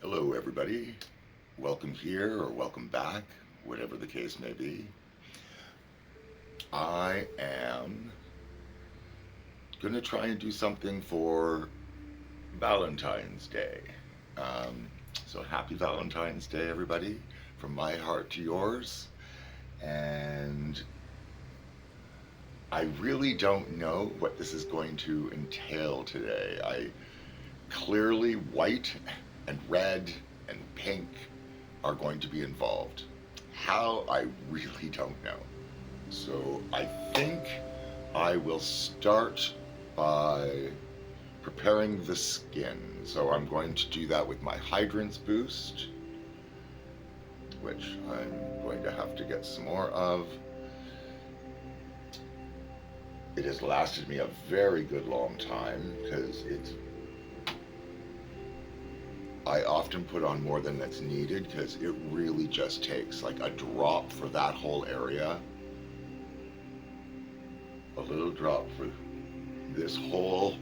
Hello, everybody. Welcome here or welcome back, whatever the case may be. I am going to try and do something for Valentine's Day. Um, so, happy Valentine's Day, everybody, from my heart to yours. And I really don't know what this is going to entail today. Clearly, white and red and pink are going to be involved. How, I really don't know. So I think I will start by preparing the skin. So I'm going to do that with my Hydrants Boost, which I'm going to have to get some more of. It has lasted me a very good long time because I often put on more than that's needed because it really just takes like a drop for that whole area, a little drop for this whole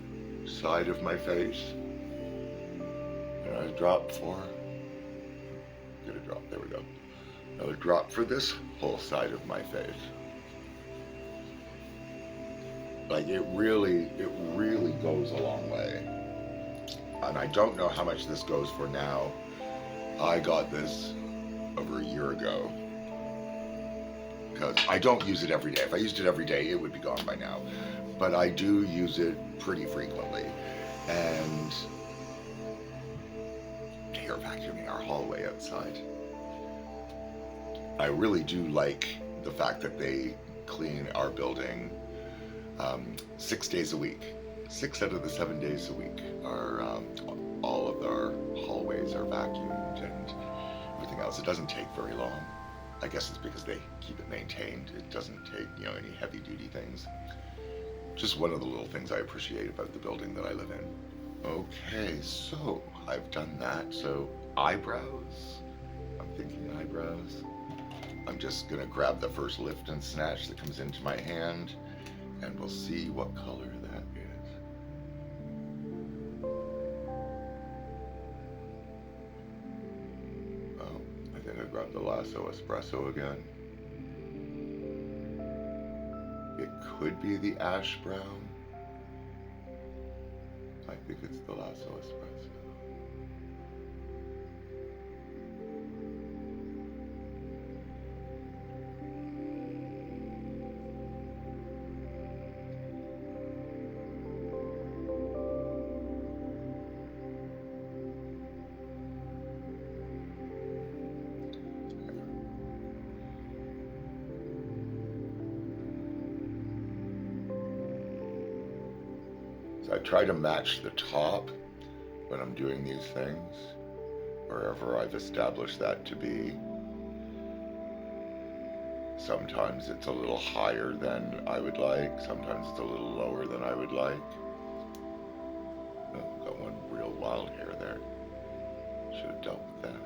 side of my face, and a drop for, get a drop, there we go. Another drop for this whole side of my face. Like it really goes a long way. And I don't know how much this goes for now. I got this over a year ago because I don't use it every day. If I used it every day, it would be gone by now. But I do use it pretty frequently. And here vacuuming our hallway outside. I really do like the fact that they clean our building 6 days a week. 6 out of the 7 days a week are all of our hallways are vacuumed and everything else. It doesn't take very long. I guess it's because they keep it maintained. It doesn't take, any heavy duty things. Just one of the little things I appreciate about the building that I live in. Okay, so I've done that. So eyebrows. I'm thinking eyebrows. I'm just gonna grab the first lift and snatch that comes into my hand, and we'll see what color that is. Oh, I think I grabbed the Lasso Espresso again. It could be the ash brown. I think it's the Lasso Espresso. So I try to match the top when I'm doing these things, wherever I've established that to be. Sometimes it's a little higher than I would like, sometimes it's a little lower than I would like. Oh, got one real wild hair there. Should have dealt with that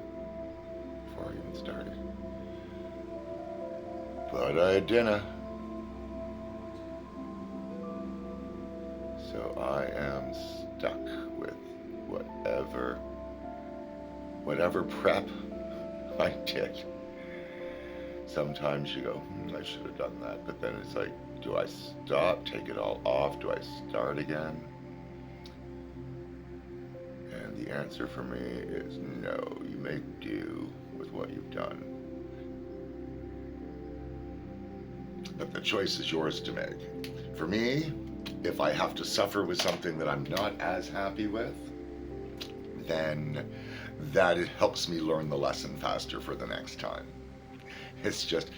before I even started. But I didn't. So I am stuck with whatever prep I did. Sometimes you go, I should have done that. But then it's like, do I stop, take it all off? Do I start again? And the answer for me is no. You make do with what you've done. But the choice is yours to make. For me, if I have to suffer with something that I'm not as happy with, then that it helps me learn the lesson faster for the next time. It's just,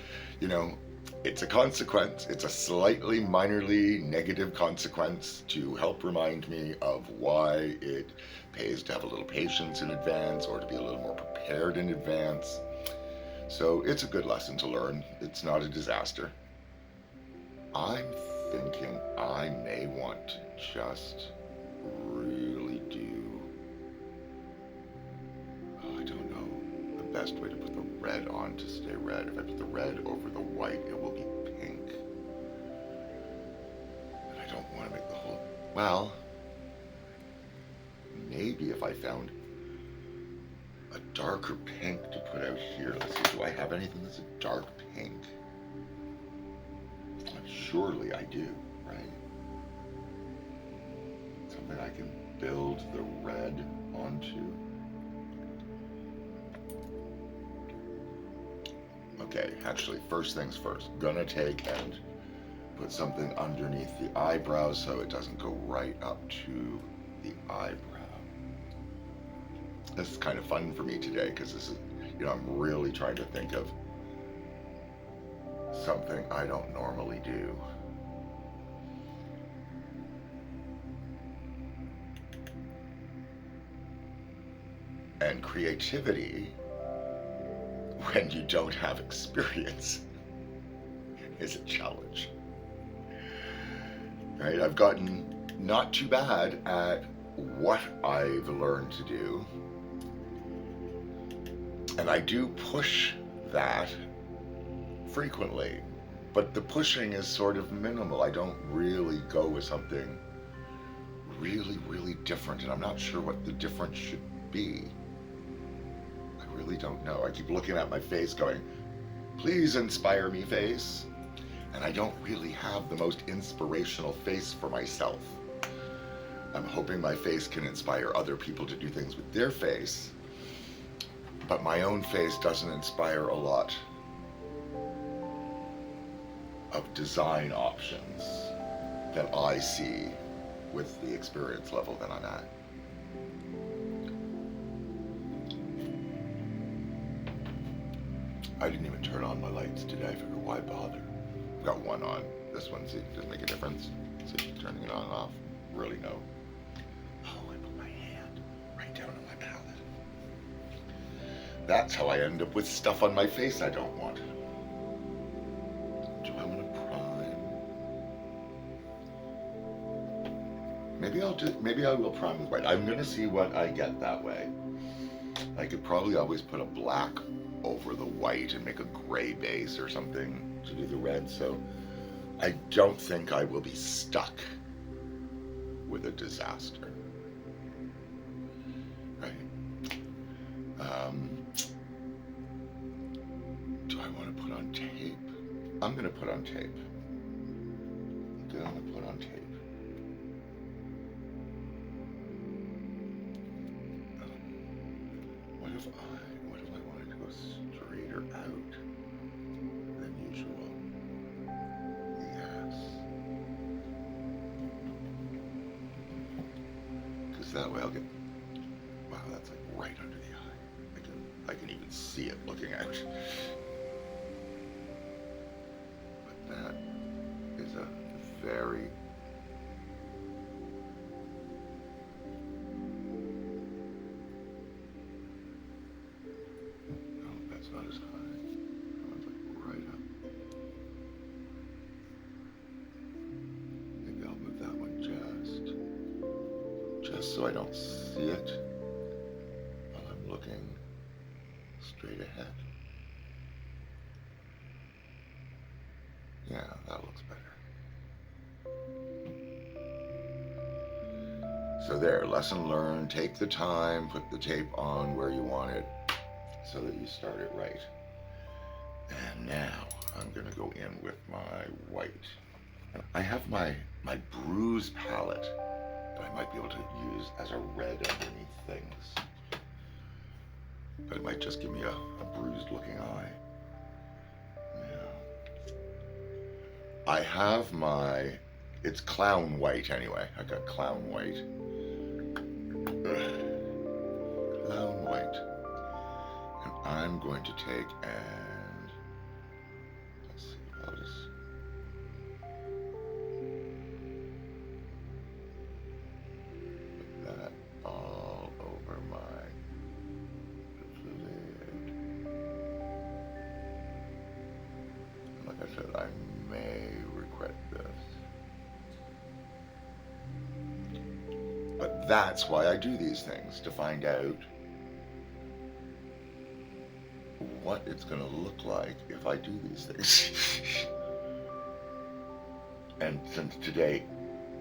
it's a consequence. It's a slightly minorly negative consequence to help remind me of why it pays to have a little patience in advance or to be a little more prepared in advance. So it's a good lesson to learn. It's not a disaster. I'm thinking I may want to just really do, I don't know, the best way to put the red on to stay red. If I put the red over the white, it will be pink. And I don't want to make the whole, well, maybe if I found a darker pink to put out here. Let's see, do I have anything that's a dark pink? Surely I do, right? Something I can build the red onto. Okay, actually, first things first. Gonna take and put something underneath the eyebrows so it doesn't go right up to the eyebrow. This is kind of fun for me today because this is, I'm really trying to think of something I don't normally do. And creativity, when you don't have experience, is a challenge. Right? I've gotten not too bad at what I've learned to do. And I do push that frequently, but the pushing is sort of minimal. I don't really go with something really, really different, and I'm not sure what the difference should be. I really don't know. I keep looking at my face going, please inspire me, face. And I don't really have the most inspirational face for myself. I'm hoping my face can inspire other people to do things with their face, but my own face doesn't inspire a lot of design options that I see with the experience level that I'm at. I didn't even turn on my lights today. I figured, why bother? I've got one on. This one, see, doesn't make a difference. See, turning it on and off, really no. Oh, I put my hand right down on my palette. That's how I end up with stuff on my face I don't want. Do I want to prime? Maybe I will prime with white. I'm gonna see what I get that way. I could probably always put a black over the white and make a gray base or something to do the red, so I don't think I will be stuck with a disaster. Right? Do I want to put on tape? I'm going to put on tape. What if I wanted to go straighter out than usual? Yes. Because that way I'll get, wow, that's like right under the eye. I can even see it looking out. But that is a very not as high. That one's like right up. Maybe I'll move that one just so I don't see it while I'm looking straight ahead. Yeah, that looks better. So there, lesson learned. Take the time, put the tape on where you want it, so that you start it right. And now I'm gonna go in with my white. I have my bruise palette that I might be able to use as a red underneath things. But it might just give me a bruised looking eye. Now, I have it's clown white anyway. I got clown white. Clown white. And I'm going to take and, let's see, I'll just, put that all over my lid. And like I said, I may regret this. But that's why I do these things, to find out what it's going to look like if I do these things. And since today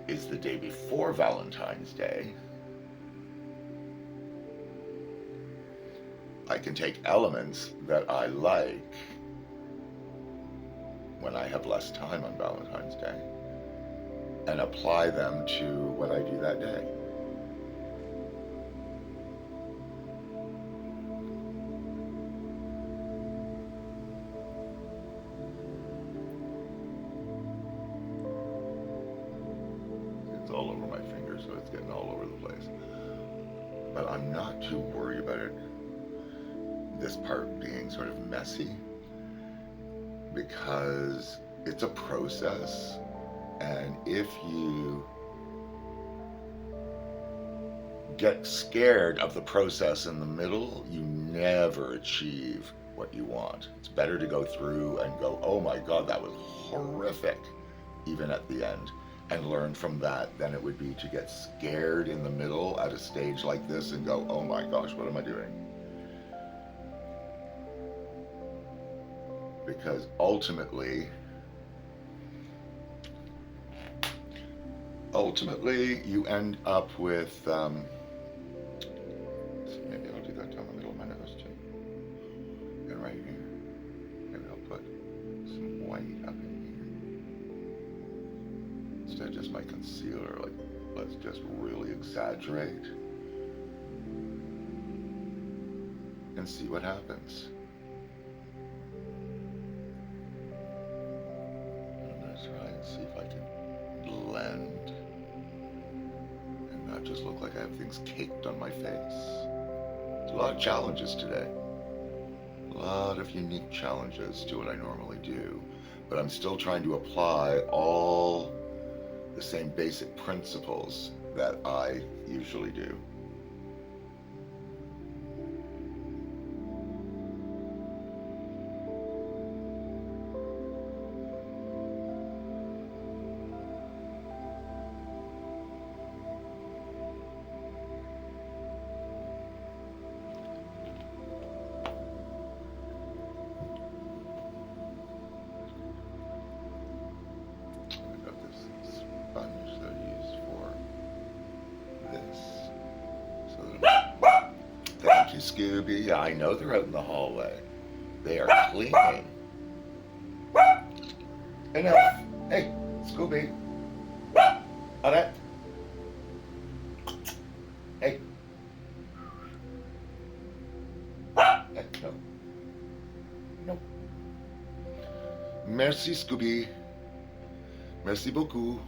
is the day before Valentine's Day, I can take elements that I like when I have less time on Valentine's Day and apply them to what I do that day. It's all over my fingers, so it's getting all over the place. But I'm not too worried about it, this part being sort of messy, because it's a process, and if you get scared of the process in the middle, you never achieve what you want. It's better to go through and go, oh my God, that was horrific, even at the end, and learn from that than it would be to get scared in the middle at a stage like this and go, oh my gosh, what am I doing? Because ultimately, you end up with, maybe I'll do that down the middle of my nose too. And right here, maybe I'll put some white up in here. Instead of just my concealer, like, let's just really exaggerate and see what happens. I'm gonna try and see if I can blend and not just look like I have things caked on my face. There's a lot of challenges today. A lot of unique challenges to what I normally do. But I'm still trying to apply all the same basic principles that I usually do. Scooby, I know they're out in the hallway. They are cleaning. Enough. Hey, Scooby. Annette. Hey. No. No. Merci, Scooby. Merci beaucoup.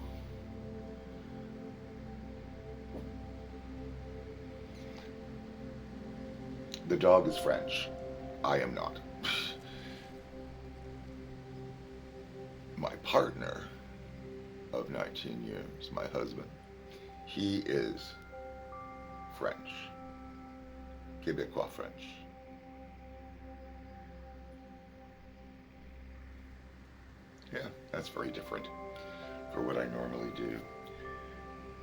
The dog is French. I am not. My partner of 19 years, my husband, he is French. Québécois French. Yeah, that's very different for what I normally do.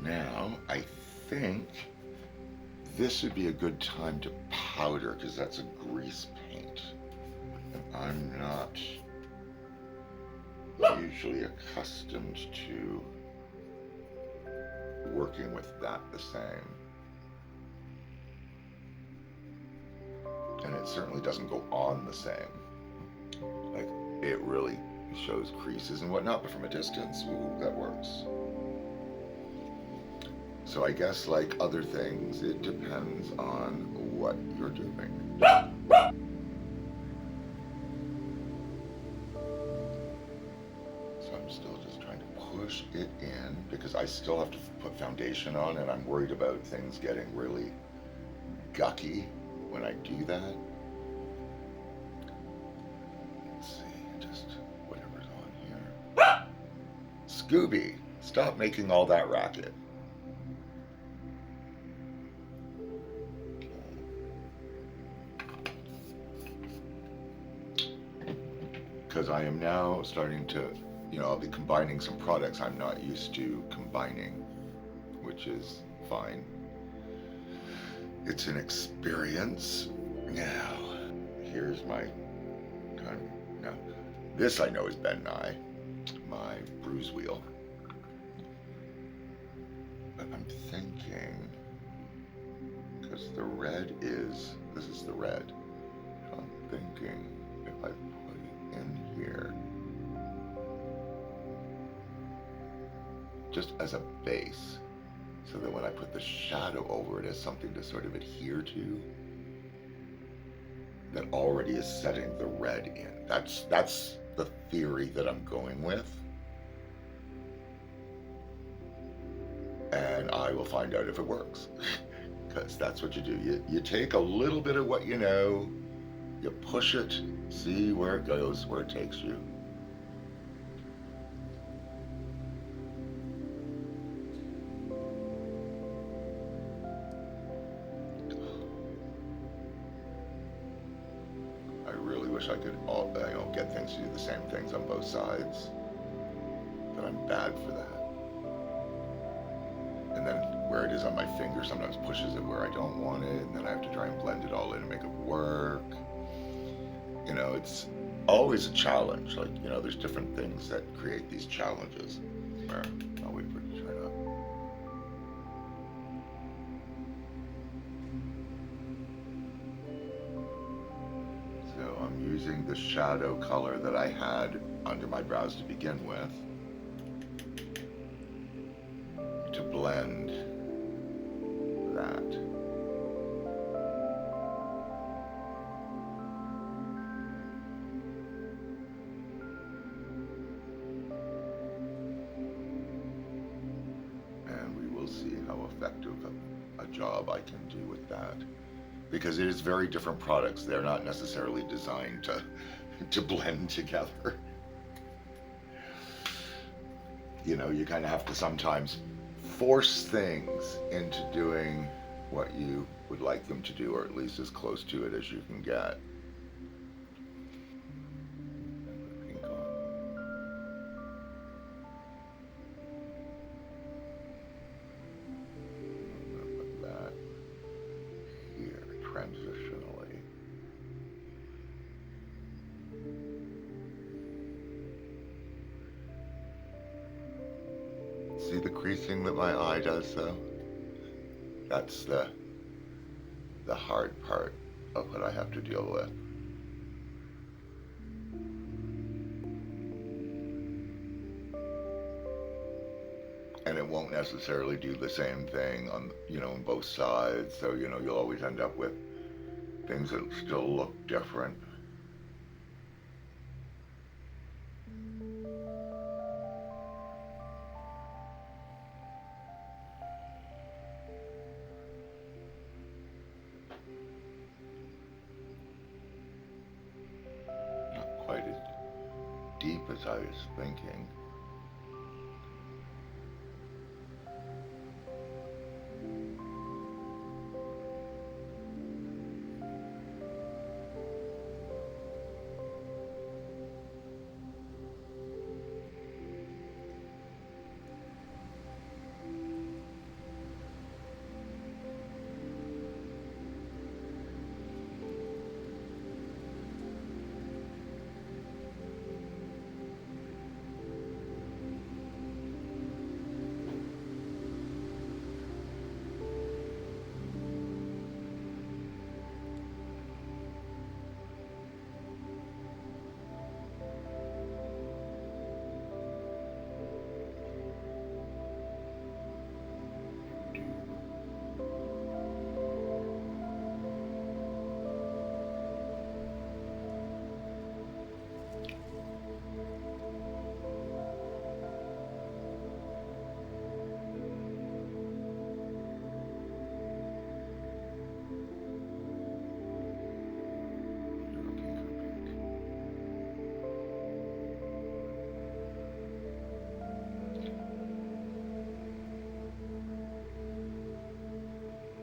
Now, I think this would be a good time to powder, because that's a grease paint. And I'm not usually accustomed to working with that the same. And it certainly doesn't go on the same. Like, it really shows creases and whatnot, but from a distance, ooh, that works. So I guess, like other things, it depends on what you're doing. So I'm still just trying to push it in, because I still have to put foundation on, and I'm worried about things getting really gucky when I do that. Let's see, just whatever's on here. Scooby, stop making all that racket. Because I am now starting to, I'll be combining some products I'm not used to combining, which is fine. It's an experience. Now, here's my kind of, now, this I know is Ben Nye, my bruise wheel. But I'm thinking, because the red is, this is the red. thinking if I put it in here just as a base, so that when I put the shadow over it as something to sort of adhere to, that already is setting the red in. That's the theory that I'm going with, and I will find out if it works. Because that's what you do. You take a little bit of what you know, you push it, see where it goes, where it takes you. I really wish I could get things to do the same things on both sides, but I'm bad for that. And then where it is on my finger sometimes pushes it where I don't want it, and then I have to try and blend it all in and make it work. It's always a challenge. Like, there's different things that create these challenges. I'll wait for it to turn up. So I'm using the shadow color that I had under my brows to begin with to blend that. And we will see how effective a job I can do with that. Because it is very different products. They're not necessarily designed to blend together. You kind of have to sometimes force things into doing what you would like them to do, or at least as close to it as you can get. Pink on. I'm going to put that here, transitionally. See the creasing that my eye does, though? That's the hard part of what I have to deal with. And it won't necessarily do the same thing on both sides. So you'll always end up with things that still look different. Not quite as deep as I was thinking.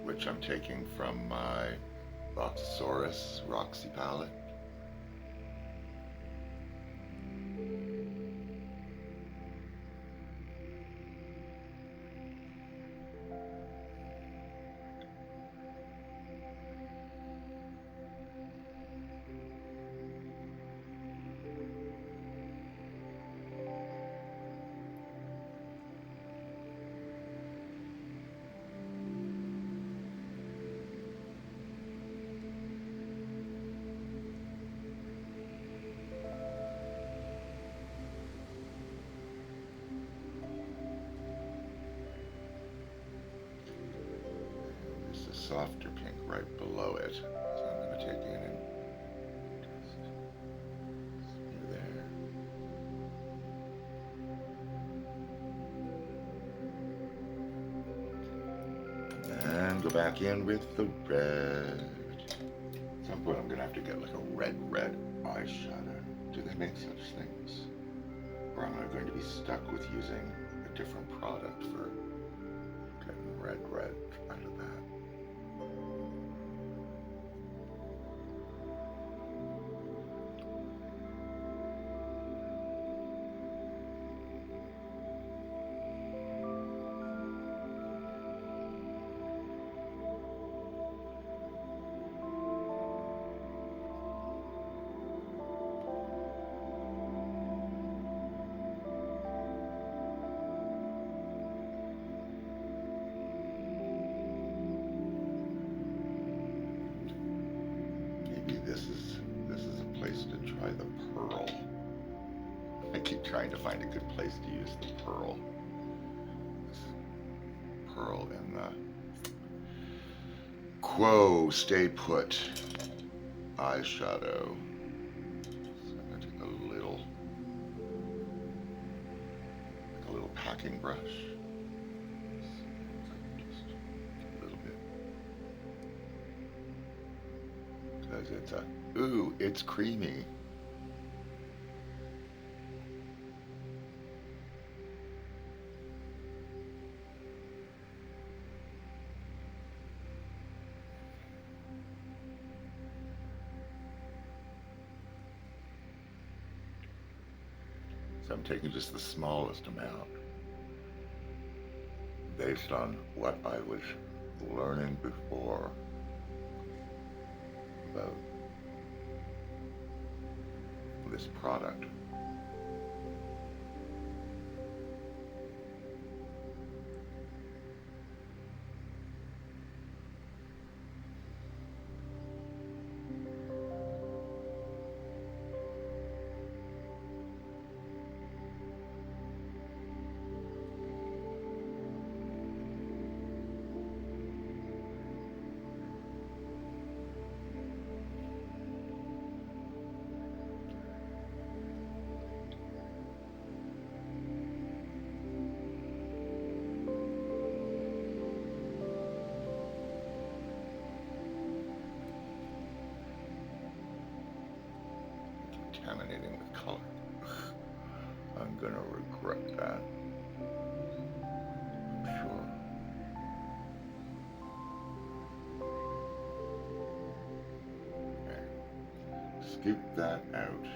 Which I'm taking from my Boxosaurus Roxy palette. softer pink right below it. So I'm going to take in and just smear there. And go back in with the red. At some point I'm going to have to get like a red eyeshadow. Do they make such things? Or am I going to be stuck with using a different product for getting red out of that? Maybe this is a place to try the pearl. I keep trying to find a good place to use the pearl. This pearl in the Quo Stay Put eyeshadow. So I'm going to take a little packing brush. Just a little bit. Because it's creamy. So I'm taking just the smallest amount based on what I was learning before about this product. Contaminating with color. I'm gonna regret that. I'm sure. Okay. Scoop that out.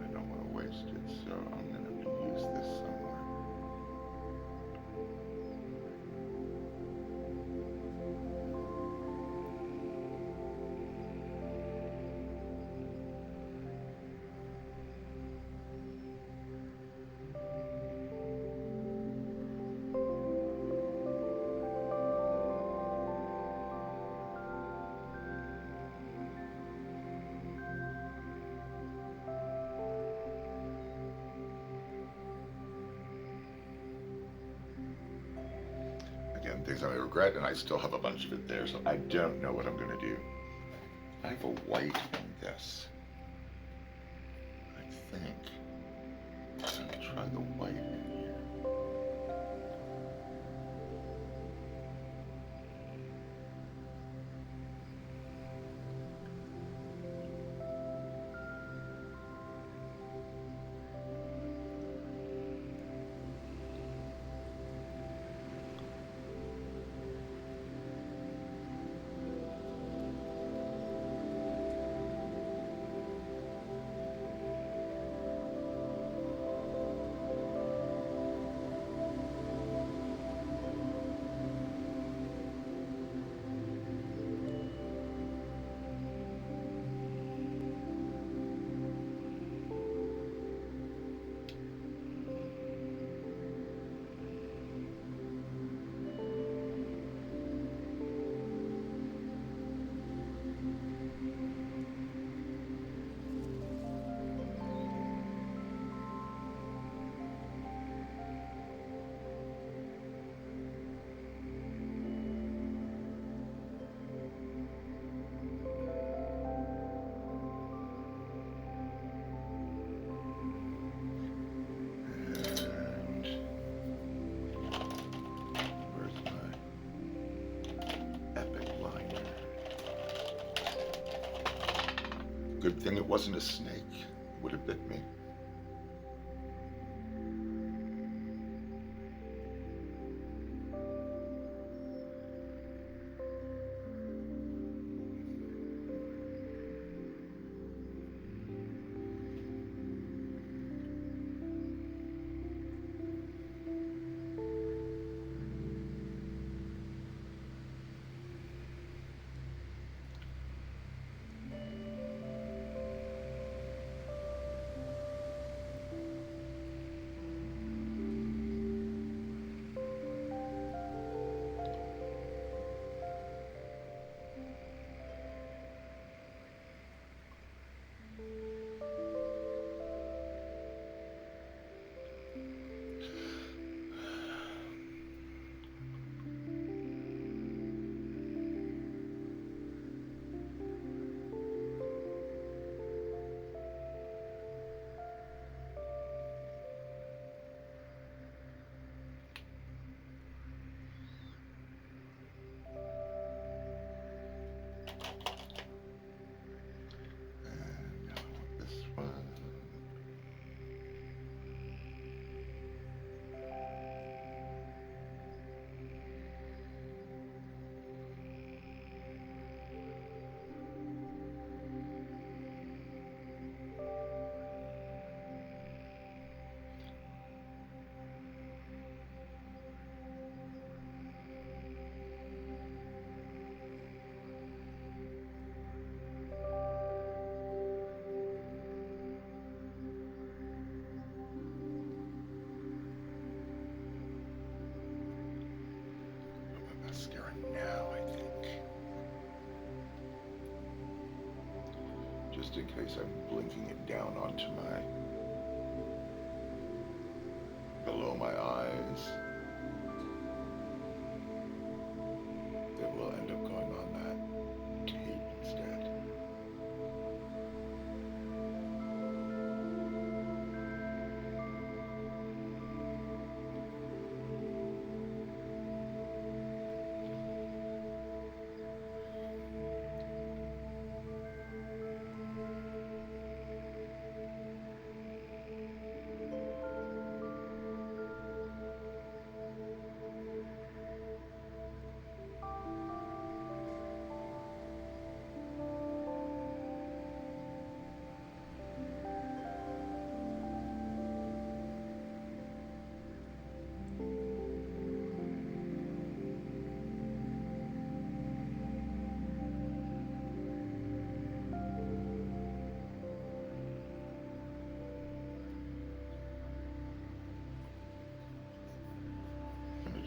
I don't want to waste it, so I'm gonna have to use this somewhere. Again, things I regret, and I still have a bunch of it there, so I don't know what I'm going to do. I have a white in this, I think. I'm going to try the white in here. Good thing it wasn't a snake. It would have bit me. And now this one. Mascara now, I think. Just in case I'm blinking it down onto below my eyes. It will end up going on that tape instead.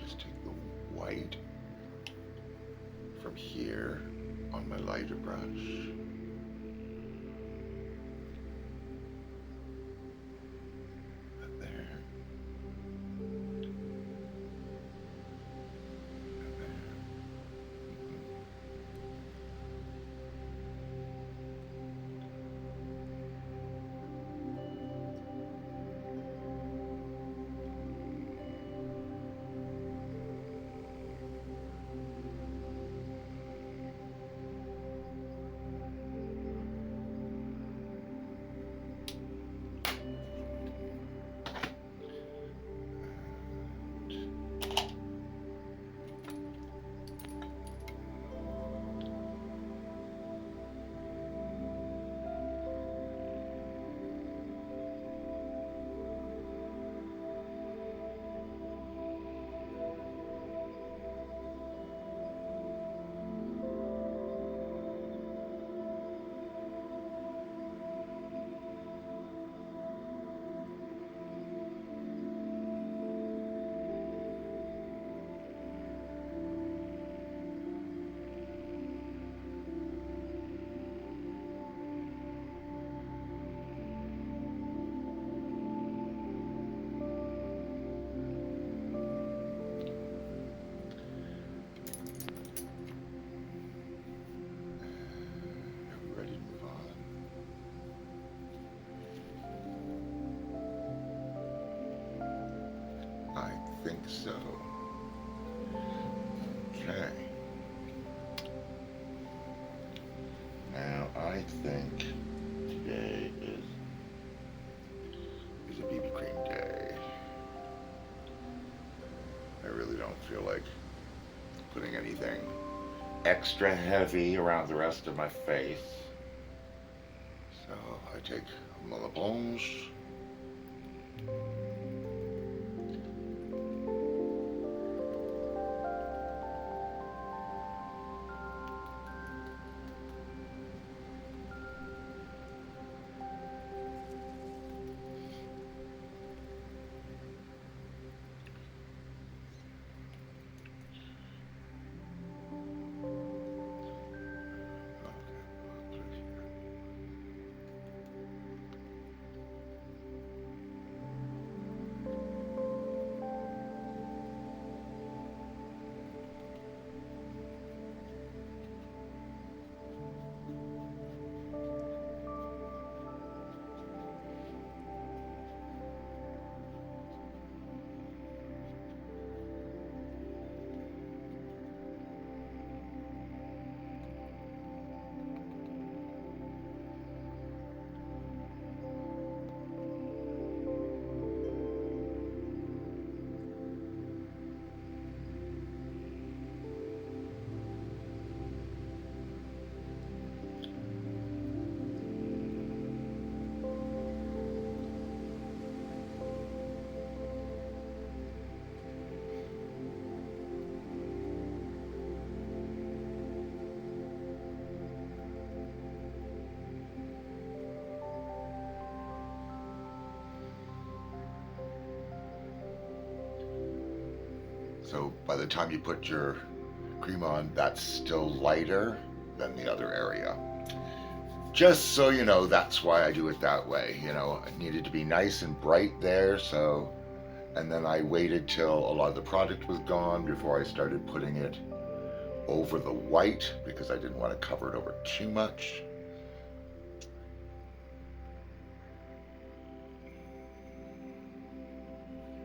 Just take the white from here on my lighter brush. That there. And there. I think so. Okay. Now I think today is a BB cream day. I really don't feel like putting anything extra heavy around the rest of my face. So I take my blanche. So by the time you put your cream on, that's still lighter than the other area. Just so you know, that's why I do it that way. It needed to be nice and bright there, so, and then I waited till a lot of the product was gone before I started putting it over the white because I didn't want to cover it over too much.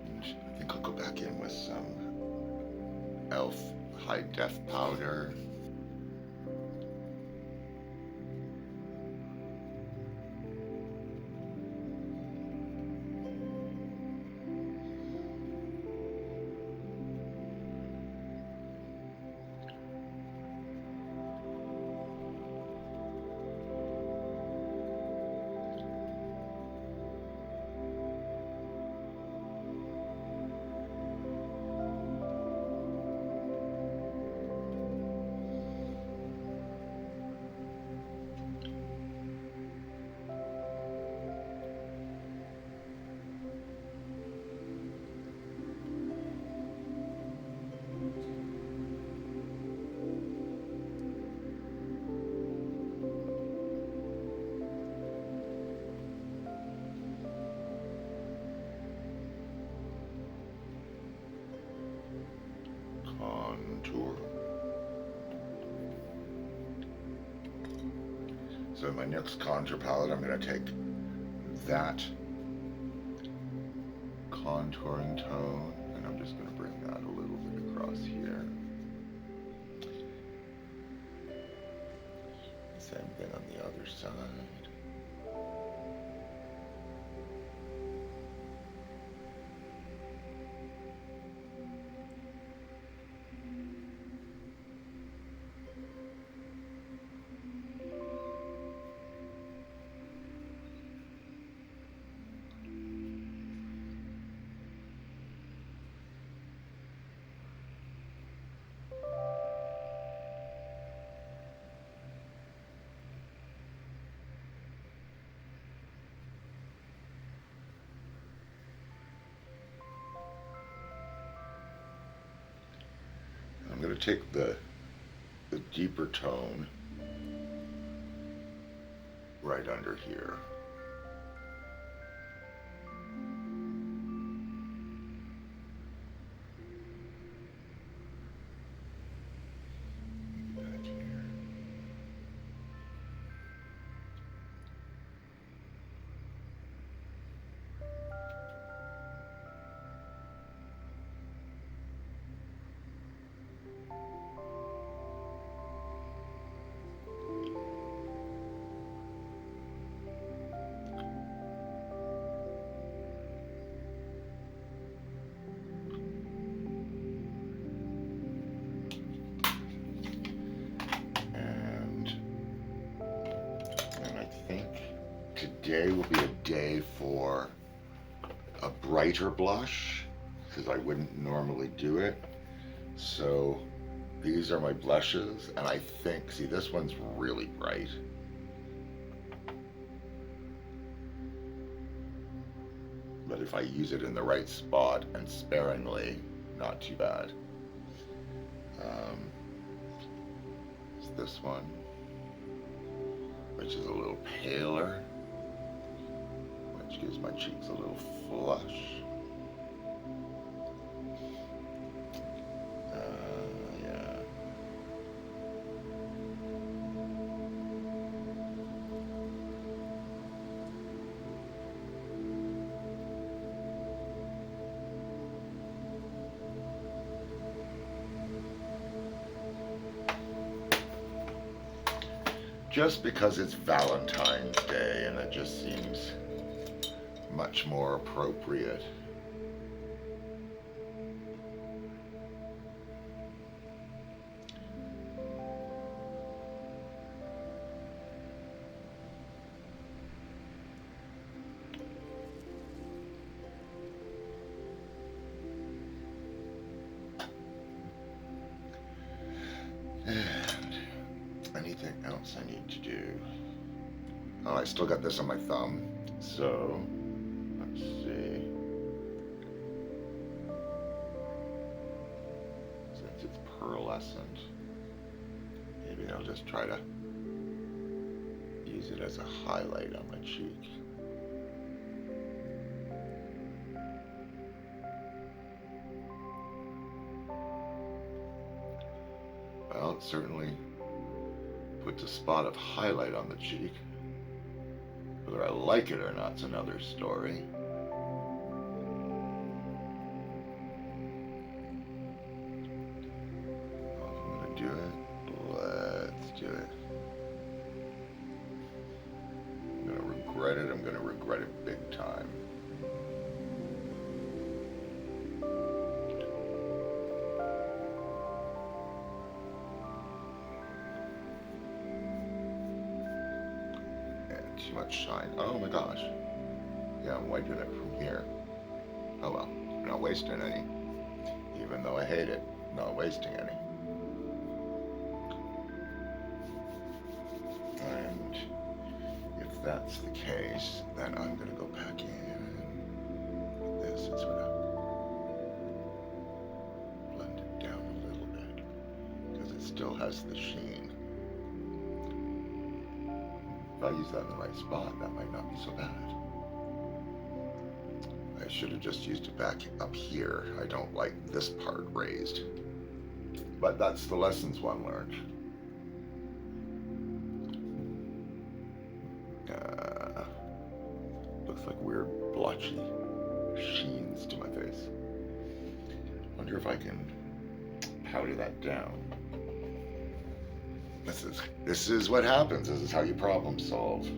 And I think I'll go back in with some e.l.f. high def powder. Contour. So in my next contour palette, I'm going to take that contouring tone and I'm just going to bring that a little bit across here. Same thing on the other side. I'm going to take the deeper tone right under here. Back here. today will be a day for a brighter blush because I wouldn't normally do it. So these are my blushes, and I think, see, this one's really bright. But if I use it in the right spot and sparingly, not too bad. It's this one, which is a little paler, which gives my cheeks a little flush. Yeah. Just because it's Valentine's Day and it just seems much more appropriate. Anything else I need to do? Oh, I still got this on my thumb, so let's see. Since it's pearlescent, maybe I'll just try to use it as a highlight on my cheek. Well, it certainly puts a spot of highlight on the cheek. Whether I like it or not is another story. If I'm gonna do it, let's do it. I'm gonna regret it. I'm gonna regret it big time. Too much shine. Oh my gosh. Yeah, I'm wiping it from here. Oh well, I'm not wasting any. Even though I hate it, not wasting any. And if that's the case, then I'm gonna go back in with this and sort of blend it down a little bit because it still has the sheen. If I use that in the right spot, that might not be so bad. I should have just used it back up here. I don't like this part raised. But that's the lessons one learned. Looks like weird blotchy sheens to my face. Wonder if I can powder that down. This is what happens. This is how you problem solve.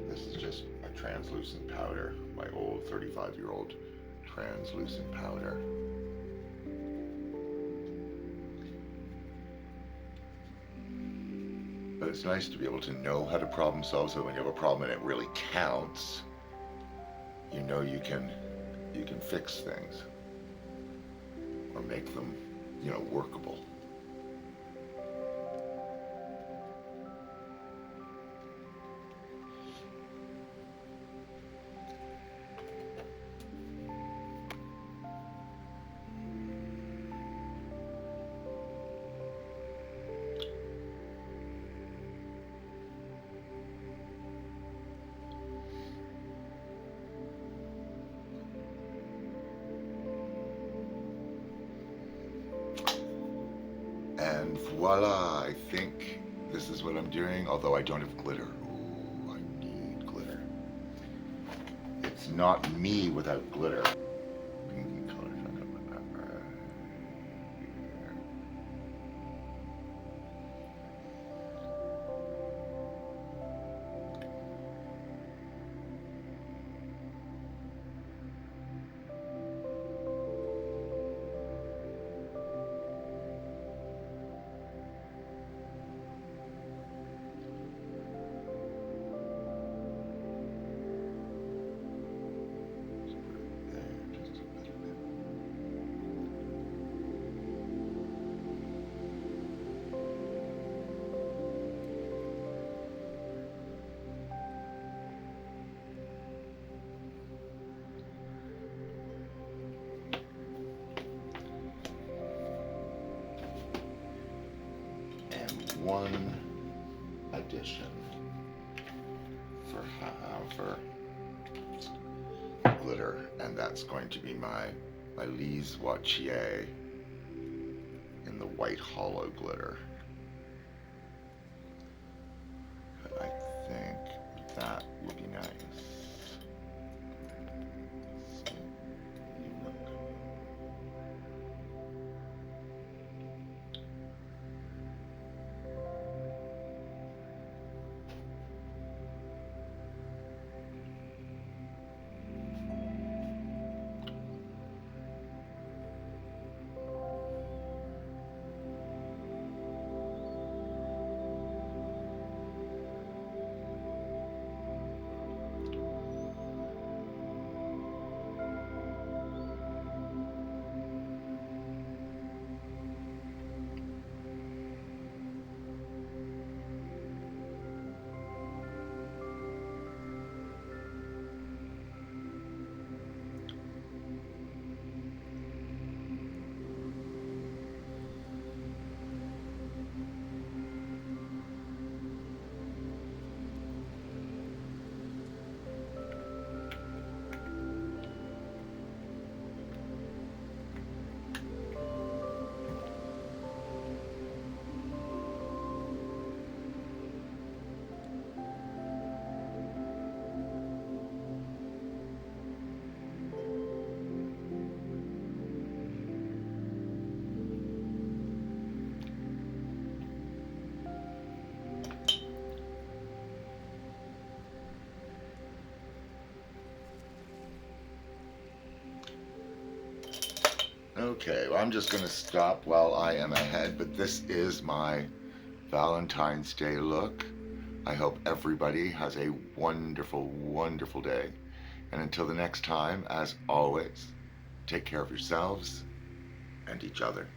This is just a translucent powder, my old 35-year-old translucent powder. But it's nice to be able to know how to problem solve, so when you have a problem and it really counts, you know you can fix things or make them, workable. And voila, I think this is what I'm doing, although I don't have glitter. Ooh, I need glitter. It's not me without glitter. Pinky color. one addition for glitter, and that's going to be my Lise Wattier in the white hollow glitter. But I think that would be nice. So, you look. Okay, well, I'm just going to stop while I am ahead, but this is my Valentine's Day look. I hope everybody has a wonderful, wonderful day. And until the next time, as always, take care of yourselves and each other.